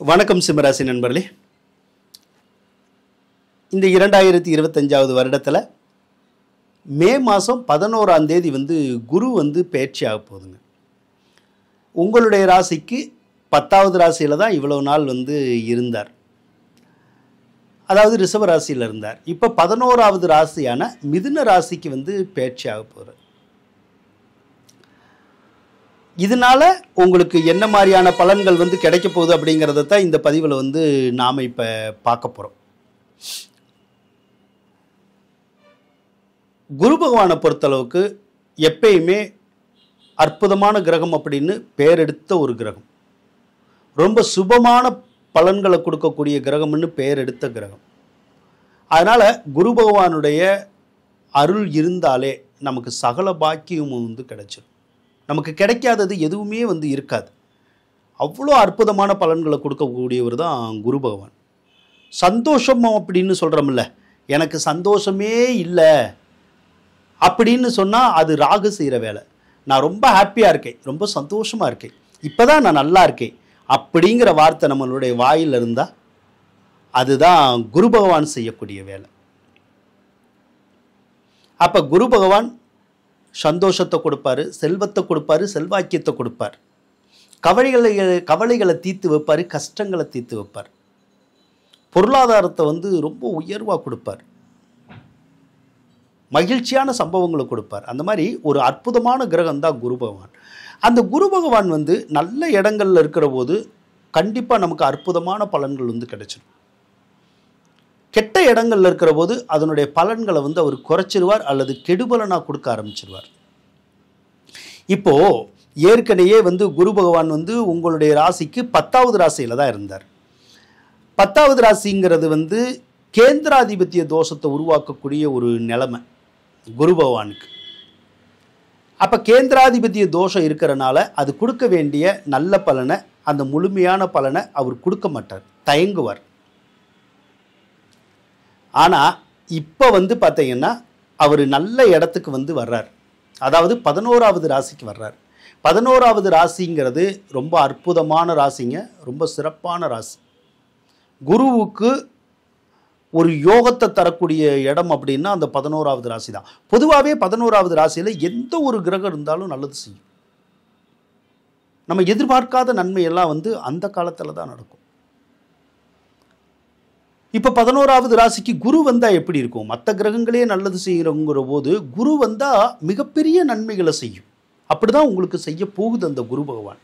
வணக்கம் சிம்மராசி நண்பர்களே. இந்த 2025வது வருடத்தில் மே மாதம் 11ஆம் தேதி குரு பெயர்ச்சி ஆக போகுதுங்க. உங்களுடைய ராசிக்கு 10வது ராசியில் தான் இவ்வளவு நாள் இருந்தார். அதாவது ரிஷப ராசியில் இருந்தார். இப்போ 11வது ராசியான மிதுன ராசிக்கு பெயர்ச்சி ஆக போகிறார். இதனால உங்களுக்கு என்ன மாதிரியான பலன்கள் கிடைக்க போகுது அப்படிங்கிறத தான் இந்த பதிவில் நாம் இப்போ பார்க்க போகிறோம். குரு பகவானை பொறுத்தளவுக்கு எப்பயுமே அற்புதமான கிரகம் அப்படின்னு பெயர் எடுத்த ஒரு கிரகம், ரொம்ப சுபமான பலன்களை கொடுக்கக்கூடிய கிரகம்னு பெயர் எடுத்த கிரகம். அதனால் குரு பகவானுடைய அருள் இருந்தாலே நமக்கு சகல பாக்கியமும் கிடைச்சிடும். நமக்கு கிடைக்காதது எதுவுமே இருக்காது. அவ்வளோ அற்புதமான பலன்களை கொடுக்கக்கூடியவர் தான் குரு பகவான். சந்தோஷம் அப்படின்னு சொல்கிறோம்ல, எனக்கு சந்தோஷமே இல்லை அப்படின்னு சொன்னால் அது ராகு செய்கிற வேலை. நான் ரொம்ப ஹாப்பியாக இருக்கேன், ரொம்ப சந்தோஷமாக இருக்கேன், இப்போ தான் நான் நல்லா இருக்கேன் அப்படிங்கிற வார்த்தை நம்மளுடைய வாயில் இருந்தால் அதுதான் குரு பகவான் செய்யக்கூடிய வேலை. அப்போ குரு பகவான் சந்தோஷத்தை கொடுப்பாரு, செல்வத்தை கொடுப்பாரு, செல்வாக்கியத்தை கொடுப்பார், கவலைகளை தீர்த்து வைப்பார், கஷ்டங்களை தீர்த்து வைப்பார், பொருளாதாரத்தை ரொம்ப உயர்வாக கொடுப்பார், மகிழ்ச்சியான சம்பவங்களை கொடுப்பார். அந்த மாதிரி ஒரு அற்புதமான கிரகம் தான் குரு பகவான். அந்த குரு பகவான் நல்ல இடங்கள்ல இருக்கிற போது கண்டிப்பாக நமக்கு அற்புதமான பலன்கள் கிடைச்சிடும். கெட்ட இடங்கள்ல இருக்கிற போது அதனுடைய பலன்களை அவர் குறைச்சிருவார் அல்லது கெடுபலனாக கொடுக்க ஆரம்பிச்சிருவார். இப்போ ஏற்கனவே குரு பகவான் உங்களுடைய ராசிக்கு 10வது ராசியில் தான் இருந்தார். 10வது ராசிங்கிறது கேந்திராதிபத்திய தோஷத்தை உருவாக்கக்கூடிய ஒரு நிலைமை குரு பகவானுக்கு. அப்போ கேந்திராதிபத்திய தோஷம் இருக்கிறனால அது கொடுக்க வேண்டிய நல்ல பலனை, அந்த முழுமையான பலனை அவர் கொடுக்க மாட்டார், தயங்குவார். ஆனால் இப்போ பார்த்தீங்கன்னா அவர் நல்ல இடத்துக்கு வர்றார். அதாவது 11வது ராசிக்கு வர்றார். 11வது ராசிங்கிறது ரொம்ப அற்புதமான ராசிங்க, ரொம்ப சிறப்பான ராசி. குருவுக்கு ஒரு யோகத்தை தரக்கூடிய இடம் அப்படின்னா அந்த 11வது ராசி தான். பொதுவாகவே 11வது ராசியில் எந்த ஒரு கிரகம் இருந்தாலும் நல்லது செய்யும். நம்ம எதிர்பார்க்காத நன்மையெல்லாம் அந்த காலத்தில் தான் நடக்கும். இப்போ 11வது ராசிக்கு குரு வந்தால் எப்படி இருக்கும்? மற்ற கிரகங்களே நல்லது செய்கிறோங்கிற போது குரு வந்தால் மிகப்பெரிய நன்மைகளை செய்யும். அப்படி தான் உங்களுக்கு செய்ய போகுது அந்த குரு பகவான்.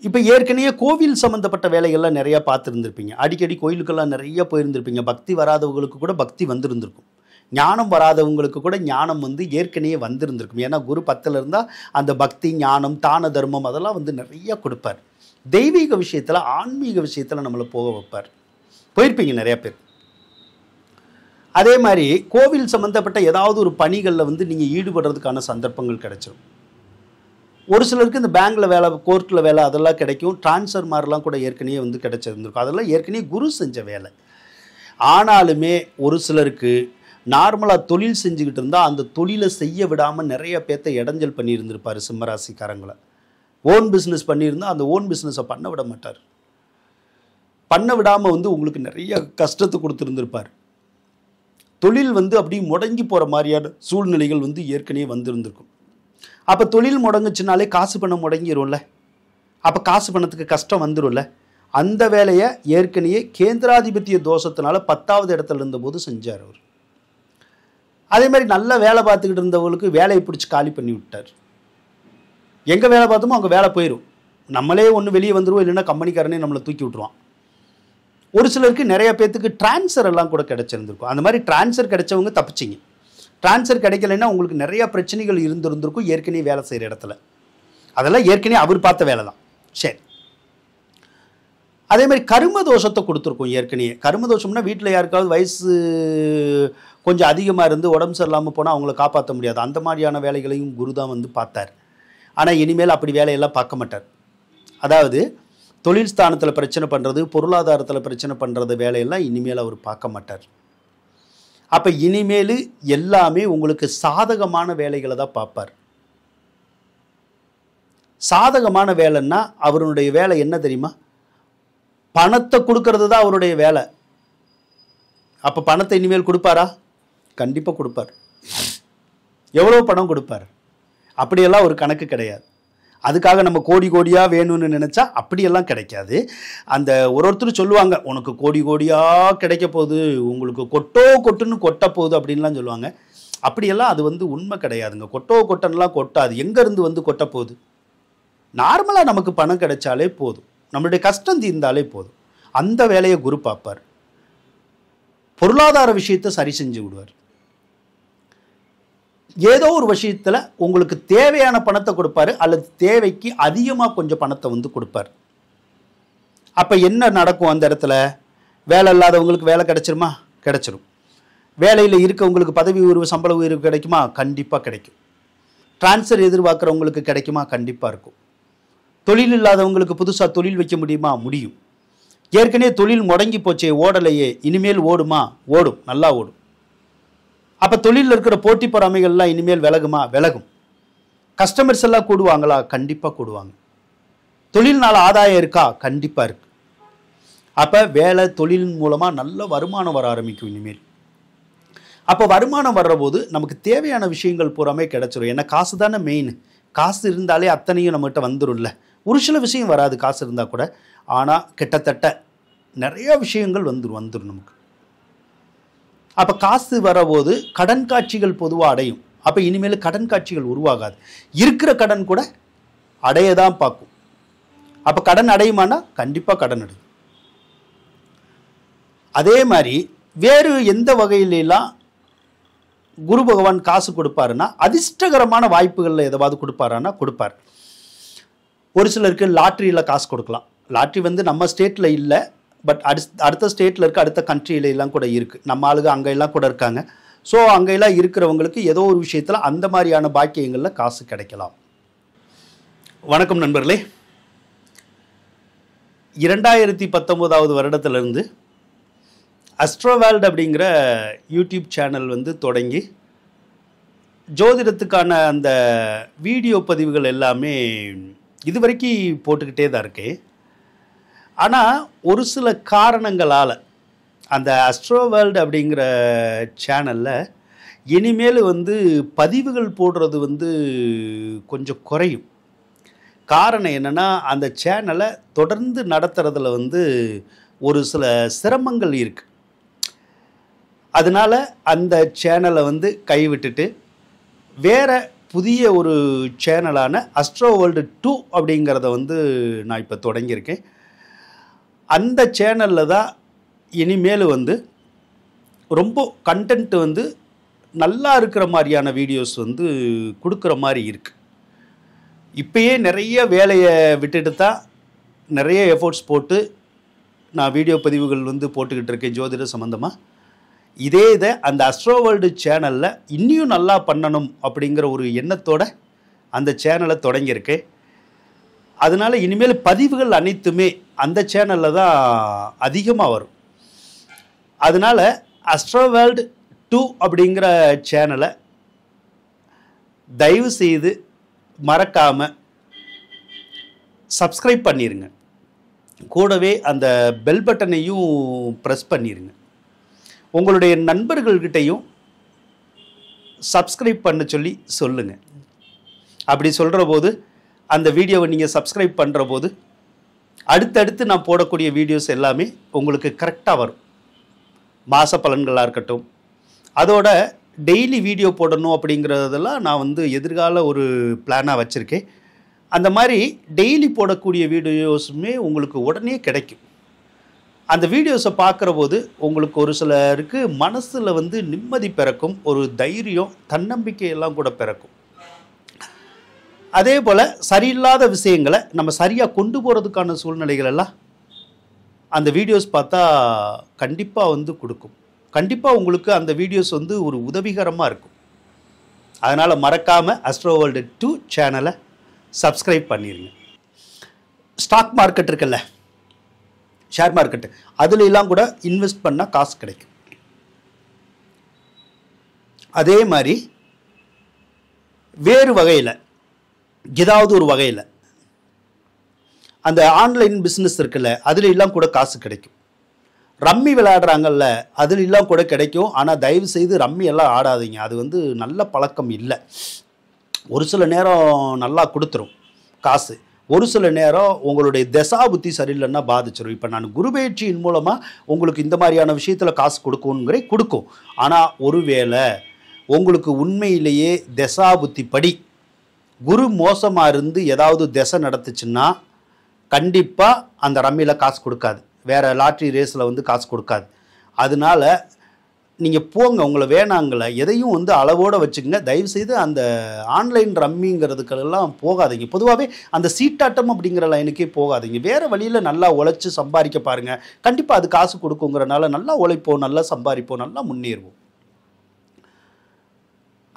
இப்போ ஏற்கனவே கோவில் சம்மந்தப்பட்ட வேலைகள்லாம் நிறையா பார்த்துருந்துருப்பீங்க. அடிக்கடி கோயிலுக்கெல்லாம் நிறைய போயிருந்திருப்பீங்க. பக்தி வராதவங்களுக்கு கூட பக்தி வந்திருந்திருக்கும். ஞானம் வராதவங்களுக்கு கூட ஞானம் ஏற்கனவே வந்திருந்திருக்கும். ஏன்னா குரு 10ல் இருந்தால் அந்த பக்தி, ஞானம், தான தர்மம் அதெல்லாம் நிறையா கொடுப்பார். தெய்வீக விஷயத்தில், ஆன்மீக விஷயத்தில் நம்மளை போக வைப்பார். போயிருப்பீங்க நிறையா பேர். அதே மாதிரி கோவில் சம்மந்தப்பட்ட ஏதாவது ஒரு பணிகளில் நீங்கள் ஈடுபடுறதுக்கான சந்தர்ப்பங்கள் கிடைச்சிடும். ஒரு சிலருக்கு இந்த பேங்கில் வேலை, கோர்ட்டில் வேலை அதெல்லாம் கிடைக்கும். டிரான்ஸ்ஃபர் மாதிரிலாம் கூட ஏற்கனவே கிடைச்சிருந்துருக்கும். அதெல்லாம் ஏற்கனவே குரு செஞ்ச வேலை. ஆனாலுமே ஒரு சிலருக்கு நார்மலாக தொழில் செஞ்சுக்கிட்டு இருந்தால் அந்த தொழிலை செய்ய விடாமல் நிறைய பேர்த்த இடைஞ்சல் பண்ணியிருந்திருப்பார். சிம்மராசிக்காரங்களை ஓன் பிஸ்னஸ் பண்ணியிருந்தால் அந்த ஓன் பிஸ்னஸை பண்ண விட மாட்டார். பண்ண விடாமல் உங்களுக்கு நிறைய கஷ்டத்தை கொடுத்துருந்துருப்பார். தொழில் அப்படி முடங்கி போகிற மாதிரியான சூழ்நிலைகள் ஏற்கனவே வந்திருந்திருக்கும். அப்போ தொழில் முடங்குச்சுனாலே காசு பணம் முடங்கிடும்ல, அப்போ காசு பணத்துக்கு கஷ்டம் வந்துடும்ல. அந்த வேலையை ஏற்கனவே கேந்திராதிபத்திய தோஷத்தினால 10வது இடத்துல இருந்தபோது செஞ்சார் அவர். அதே மாதிரி நல்ல வேலை பார்த்துக்கிட்டு இருந்தவங்களுக்கு வேலையை பிடிச்சி காலி பண்ணி விட்டார். எங்கே வேலை பார்த்தோமோ அங்கே வேலை போயிடும். நம்மளே ஒன்று வெளியே வந்துடுவோம், இல்லைன்னா கம்பெனிக்காரனே நம்மளை தூக்கி விட்ருவான். ஒரு சிலருக்கு நிறைய பேர்த்துக்கு டிரான்ஸ்ஃபர் எல்லாம் கூட கிடைச்சிருந்துருக்கும். அந்த மாதிரி டிரான்ஸ்ஃபர் கிடைச்சவங்க தப்பிச்சிங்க. டிரான்ஸ்ஃபர் கிடைக்கலைன்னா உங்களுக்கு நிறைய பிரச்சனைகள் இருந்திருந்திருக்கும் ஏற்கனவே வேலை செய்கிற இடத்துல. அதெல்லாம் ஏற்கனவே அவர் பார்த்த வேலை தான். சரி, அதே மாதிரி கரும தோஷத்தை கொடுத்துருக்கோம் ஏற்கனவே. கரும தோஷம்னா வீட்டில் யாருக்காவது வயசு கொஞ்சம் அதிகமாக இருந்து உடம்பு சரியில்லாமல் போனால் அவங்கள காப்பாற்ற முடியாது. அந்த மாதிரியான வேலைகளையும் குரு தான் பார்த்தார். ஆனால் இனிமேல் அப்படி வேலையெல்லாம் பார்க்க மாட்டார். அதாவது தொழில் ஸ்தானத்தில் பிரச்சனை பண்ணுறது, பொருளாதாரத்தில் பிரச்சனை பண்ணுறது வேலையெல்லாம் இனிமேல் அவர் பார்க்க மாட்டார். அப்போ இனிமேல் எல்லாமே உங்களுக்கு சாதகமான வேலைகளை தான் பார்ப்பார். சாதகமான வேலைன்னா அவருடைய வேலை என்ன தெரியுமா? பணத்தை கொடுக்கறது தான் அவருடைய வேலை. அப்போ பணத்தை இனிமேல் கொடுப்பாரா? கண்டிப்பாக கொடுப்பார். எவ்வளோ பணம் கொடுப்பார்? அப்படியெல்லாம் ஒரு கணக்கு கிடையாது. அதுக்காக நம்ம கோடி கோடியாக வேணும்னு நினச்சா அப்படியெல்லாம் கிடைக்காது. அந்த ஒருத்தர் சொல்லுவாங்க, உனக்கு கோடி கோடியாக கிடைக்க போகுது, உங்களுக்கு கொட்டுன்னு கொட்ட போகுது அப்படின்லாம் சொல்லுவாங்க. அப்படியெல்லாம் அது உண்மை கிடையாதுங்க. கொட்டன்லாம் கொட்டாது. எங்கேருந்து கொட்ட போகுது? நார்மலாக நமக்கு பணம் கிடைச்சாலே போதும், நம்மளுடைய கஷ்டம் தீர்ந்தாலே போதும். அந்த வேலையை குரு பார்ப்பார். பொருளாதார விஷயத்தை சரி செஞ்சு விடுவார். ஏதோ ஒரு விஷயத்தில் உங்களுக்கு தேவையான பணத்தை கொடுப்பாரு, அல்லது தேவைக்கு அதிகமாக கொஞ்சம் பணத்தை கொடுப்பார். அப்போ என்ன நடக்கும்? அந்த இடத்துல வேலை இல்லாதவங்களுக்கு வேலை கிடைச்சிருமா? கிடைச்சிரும். வேலையில் இருக்கவங்களுக்கு பதவி உயர்வு, சம்பள உயர்வு கிடைக்குமா? கண்டிப்பாக கிடைக்கும். டிரான்ஸ்ஃபர் எதிர்பார்க்குறவங்களுக்கு கிடைக்குமா? கண்டிப்பாக இருக்கும். தொழில் இல்லாதவங்களுக்கு புதுசாக தொழில் வைக்க முடியுமா? முடியும். ஏற்கனவே தொழில் முடங்கி போச்சே, ஓடலையே, இனிமேல் ஓடுமா? ஓடும், நல்லா ஓடும். அப்போ தொழிலில் இருக்கிற போட்டி பொறாமைகள்லாம் இனிமேல் விலகுமா? விலகும். கஸ்டமர்ஸ் எல்லாம் கூடுவாங்களா? கண்டிப்பாக கூடுவாங்க. தொழில்னால ஆதாயம் இருக்கா? கண்டிப்பாக இருக்கு. அப்போ வேலை தொழில் மூலமாக நல்ல வருமானம் வர ஆரம்பிக்கும் இனிமேல். அப்போ வருமானம் வர்ற போது நமக்கு தேவையான விஷயங்கள் பூராமே கிடைச்சிரும். ஏன்னா காசு தானே மெயின். காசு இருந்தாலே அத்தனையும் நம்மகிட்ட வந்துடும்ல. ஒரு சில விஷயம் வராது காசு இருந்தால் கூட, ஆனால் கிட்டத்தட்ட நிறைய விஷயங்கள் வந்துடும் நமக்கு. அப்போ காசு வரபோது கடன் காட்சிகள் பொதுவாக அடையும். அப்போ இனிமேல் கடன் காட்சிகள் உருவாகாது. இருக்கிற கடன் கூட அடைய தான் பார்க்கும். அப்போ கடன் அடையுமானா? கண்டிப்பாக கடன் அடையும். அதே மாதிரி வேறு எந்த வகையிலெல்லாம் குரு பகவான் காசு கொடுப்பாருன்னா, அதிர்ஷ்டகரமான வாய்ப்புகளில் எதாவது கொடுப்பாரான்னா கொடுப்பார். ஒரு சிலருக்கு லாட்ரியில் காசு கொடுக்கலாம். லாட்ரி நம்ம ஸ்டேட்டில் இல்லை, பட் அடுத்த ஸ்டேட்டில் இருக்க, அடுத்த கண்ட்ரியிலெல்லாம் கூட இருக்குது. நம்ம ஆளுங்க அங்கெல்லாம் கூட இருக்காங்க. ஸோ அங்கெல்லாம் இருக்கிறவங்களுக்கு ஏதோ ஒரு விஷயத்தில் அந்த மாதிரியான பாக்கியங்களில் காசு கிடைக்கலாம். வணக்கம் நண்பர்களே. 2019 வருடத்திலிருந்து அஸ்ட்ரோவேல்ட் அப்படிங்கிற யூடியூப் சேனல் தொடங்கி ஜோதிடத்துக்கான அந்த வீடியோ பதிவுகள் எல்லாமே இதுவரைக்கும் போட்டுக்கிட்டே தான் இருக்கேன். ஆனால் ஒரு சில காரணங்களால் அந்த அஸ்ட்ரோவேல்ட் அப்படிங்கிற சேனலில் இனிமேல் பதிவுகள் போடுறது கொஞ்சம் குறையும். காரணம் என்னென்னா, அந்த சேனலை தொடர்ந்து நடத்துறதுல ஒரு சில சிரமங்கள் இருக்குது. அதனால் அந்த சேனலை கைவிட்டுட்டு வேறு புதிய ஒரு சேனலான அஸ்ட்ரோவேல்டு 2 அப்படிங்கிறத நான் இப்போ தொடங்கியிருக்கேன். அந்த சேனலில் தான் இனிமேல் ரொம்ப கண்டென்ட் நல்லா இருக்கிற மாதிரியான வீடியோஸ் கொடுக்குற மாதிரி இருக்குது. இப்போயே நிறைய வேலையை விட்டுட்டு தான் நிறைய எஃபோர்ட்ஸ் போட்டு நான் வீடியோ பதிவுகள் போட்டுக்கிட்டு இருக்கேன் ஜோதிட சம்மந்தமாக. இதை அந்த அஸ்ட்ரோவேல்டு சேனலில் இன்னும் நல்லா பண்ணணும் அப்படிங்கிற ஒரு எண்ணத்தோடு அந்த சேனலை தொடங்கியிருக்கேன். அதனால் இனிமேல் பதிவுகள் அனைத்துமே அந்த சேனலில் தான் அதிகமாக வரும். அதனால் அஸ்ட்ரோவேல்டு 2 அப்படிங்கிற சேனலை தயவு செய்து மறக்காமல் சப்ஸ்கிரைப் பண்ணிடுங்க. கூடவே அந்த பெல் பட்டனையும் ப்ரெஸ் பண்ணிடுங்க. உங்களுடைய நண்பர்கள்கிட்டையும் சப்ஸ்கிரைப் பண்ண சொல்லி சொல்லுங்கள். அப்படி சொல்கிற போது அந்த வீடியோவை நீங்கள் சப்ஸ்கிரைப் பண்ணுற போது அடுத்தடுத்து நான் போடக்கூடிய வீடியோஸ் எல்லாமே உங்களுக்கு கரெக்டாக வரும். மாத பலன்களாக இருக்கட்டும், அதோட டெய்லி வீடியோ போடணும் அப்படிங்கிறதெல்லாம் நான் எதிர்கால ஒரு பிளானாக வச்சுருக்கேன். அந்த மாதிரி டெய்லி போடக்கூடிய வீடியோஸுமே உங்களுக்கு உடனே கிடைக்கும். அந்த வீடியோஸை பார்க்குற போது உங்களுக்கு ஒரு சிலருக்கு மனசில் நிம்மதி பிறக்கும், ஒரு தைரியம், தன்னம்பிக்கையெல்லாம் கூட பிறக்கும். அதே போல் சரியில்லாத விஷயங்களை நம்ம சரியாக கொண்டு போகிறதுக்கான சூழ்நிலைகள் எல்லாம் அந்த வீடியோஸ் பார்த்தா கண்டிப்பாக கொடுக்கும். கண்டிப்பாக உங்களுக்கு அந்த வீடியோஸ் ஒரு உதவிகரமாக இருக்கும். அதனால் மறக்காமல் அஸ்ட்ரோவேல்டு 2 சேனலை சப்ஸ்கிரைப் பண்ணிடுங்க. ஸ்டாக் மார்க்கெட் இருக்குல்ல, ஷேர் மார்க்கெட்டு, அதுலெல்லாம் கூட இன்வெஸ்ட் பண்ணால் காசு கிடைக்கும். அதே மாதிரி வேறு வகையில் ஏதாவது ஒரு வகையில் அந்த ஆன்லைன் பிஸ்னஸ் இருக்குல்ல, அதுல எல்லாம் கூட காசு கிடைக்கும். ரம்மி விளையாடுறாங்கல்ல, அதுல எல்லாம் கூட கிடைக்கும். ஆனால் தயவு செய்து ரம்மி எல்லாம் ஆடாதீங்க. அது வந்து நல்ல பழக்கம் இல்லை. ஒரு சில நேரம் நல்லா கொடுத்துரும் காசு, ஒரு சில நேரம் உங்களுடைய தசா புத்தி சரியில்லைன்னா பாதிச்சிடும். இப்போ நான் குருபெயர்ச்சியின் மூலமாக உங்களுக்கு இந்த மாதிரியான விஷயத்தில் காசு கொடுக்கும். ஆனால் ஒருவேளை உங்களுக்கு உண்மையிலேயே தசா புத்தி படி குரு மோசமாக இருந்து ஏதாவது தசை நடத்துச்சுன்னா கண்டிப்பாக அந்த ரம்மியில் காசு கொடுக்காது, வேறு லாட்ரி ரேஸில் வந்து காசு கொடுக்காது. அதனால நீங்கள் போங்க, உங்களை வேணாங்கள எதையும் வந்து அளவோடு வச்சுக்கங்க. தயவுசெய்து அந்த ஆன்லைன் ரம்மிங்கிறதுக்கெல்லாம் போகாதீங்க. பொதுவாகவே அந்த சீட்டாட்டம் அப்படிங்கிற லைனுக்கே போகாதீங்க. வேறு வழியில் நல்லா உழைச்சி சம்பாதிக்க பாருங்கள். கண்டிப்பாக அது காசு கொடுக்குங்கிறனால நல்லா உழைப்போம், நல்லா சம்பாதிப்போம், நல்லா முன்னேறுவோம்.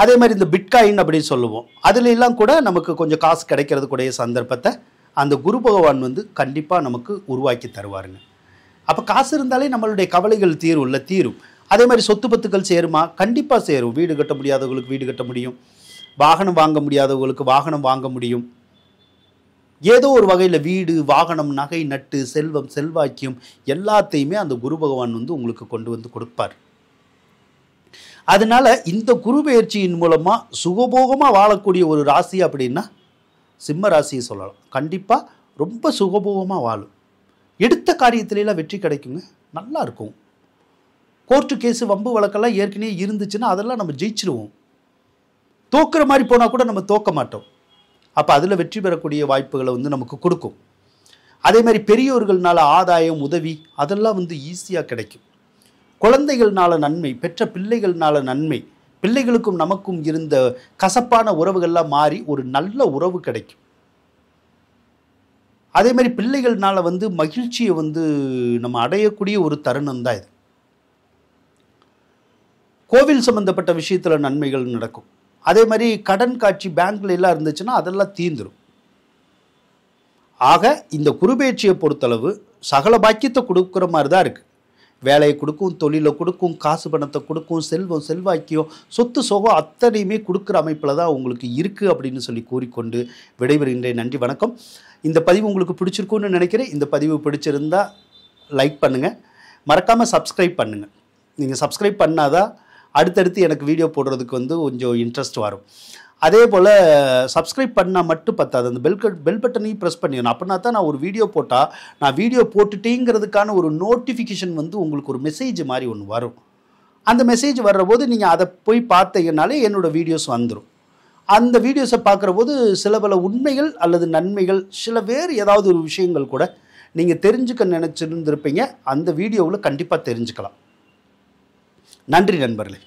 அதே மாதிரி இந்த பிட்காயின் அப்படின்னு சொல்லுவோம், அதுல எல்லாம் கூட நமக்கு கொஞ்சம் காசு கிடைக்கிறதுக்குடைய சந்தர்ப்பத்தை அந்த குரு பகவான் வந்து கண்டிப்பாக நமக்கு உருவாக்கி தருவாருங்க. அப்போ காசு இருந்தாலே நம்மளுடைய கவலைகள் தீரும். அதே மாதிரி சொத்து பத்துக்கள் சேருமா? கண்டிப்பாக சேரும். வீடு கட்ட முடியாதவங்களுக்கு வீடு கட்ட முடியும், வாகனம் வாங்க முடியாதவங்களுக்கு வாகனம் வாங்க முடியும். ஏதோ ஒரு வகையில் வீடு, வாகனம், நகை, நட்டு, செல்வம், செல்வாக்கியம் எல்லாத்தையுமே அந்த குரு பகவான் வந்து உங்களுக்கு கொண்டு வந்து கொடுப்பார். அதனால இந்த குரு பெயர்ச்சியின் மூலமாக சுகபோகமாக வாழக்கூடிய ஒரு ராசி அப்படின்னா சிம்ம ராசியை சொல்லலாம். கண்டிப்பாக ரொம்ப சுகபோகமாக வாழும். எடுத்த காரியத்திலலாம் வெற்றி கிடைக்குங்க, நல்லா இருக்கும். கோர்ட்டு கேஸு, வம்பு வழக்கெல்லாம் ஏற்கனவே இருந்துச்சுன்னா அதெல்லாம் நம்ம ஜெயிச்சிருவோம். தோக்குற மாதிரி போனால் கூட நம்ம தோக்க மாட்டோம். அப்போ அதில் வெற்றி பெறக்கூடிய வாய்ப்புகளை வந்து நமக்கு கொடுக்கும். அதே மாதிரி பெரியோர்கள்னால ஆதாயம், உதவி அதெல்லாம் வந்து ஈஸியாக கிடைக்கும். குழந்தைகள்னால நன்மை, பெற்ற பிள்ளைகள்னால நன்மை, பிள்ளைகளுக்கும் நமக்கும் இருந்த கசப்பான உறவுகள்லாம் மாறி ஒரு நல்ல உறவு கிடைக்கும். அதே மாதிரி பிள்ளைகள்னால வந்து மகிழ்ச்சியை வந்து நம்ம அடையக்கூடிய ஒரு தருணம் தான் இது. கோவில் சம்பந்தப்பட்ட விஷயத்தில் நன்மைகள் நடக்கும். அதே மாதிரி கடன் காட்சி பேங்க்ல எல்லாம் இருந்துச்சுன்னா அதெல்லாம் தீர்ந்துடும். ஆக இந்த குருபெயர்ச்சியை பொறுத்தளவு சகல பாக்கியத்தை கொடுக்குற மாதிரி தான் இருக்குது. வேலையை கொடுக்கும், தொழிலை கொடுக்கும், காசு பணத்தை கொடுக்கும், செல்வம், செல்வாக்கியம், சொத்து சுகம் அத்தனையுமே கொடுக்குற அமைப்பில் தான் உங்களுக்கு இருக்குது அப்படின்னு சொல்லி கூறிக்கொண்டு விடைபெறுகின்றேன். நன்றி, வணக்கம். இந்த பதிவு உங்களுக்கு பிடிச்சிருக்குன்னு நினைக்கிறேன். இந்த பதிவு பிடிச்சிருந்தா லைக் பண்ணுங்கள், மறக்காமல் சப்ஸ்கிரைப் பண்ணுங்கள். நீங்கள் சப்ஸ்கிரைப் பண்ணாதான் அடுத்தடுத்து எனக்கு வீடியோ போடுறதுக்கு வந்து கொஞ்சம் இன்ட்ரெஸ்ட் வரும். அதே போல் சப்ஸ்கிரைப் பண்ணால் மட்டும் பத்தாது, அந்த பெல் பட்டனையும் ப்ரெஸ் பண்ணிடணும். அப்படின்னா தான் நான் ஒரு வீடியோ போட்டால் நான் வீடியோ போட்டுட்டேங்கிறதுக்கான ஒரு நோட்டிஃபிகேஷன் வந்து உங்களுக்கு ஒரு மெசேஜ் மாதிரி ஒன்று வரும். அந்த மெசேஜ் வர்ற போது நீங்கள் அதை போய் பார்த்தீங்கன்னாலே என்னோடய வீடியோஸ் வந்துடும். அந்த வீடியோஸை பார்க்குற போது சில பல உண்மைகள் அல்லது நன்மைகள், சில வேறு ஏதாவது ஒரு விஷயங்கள் கூட நீங்கள் தெரிஞ்சுக்க நினச்சிருந்துருப்பீங்க. அந்த வீடியோவில் கண்டிப்பாக தெரிஞ்சுக்கலாம். நன்றி நண்பர்களே.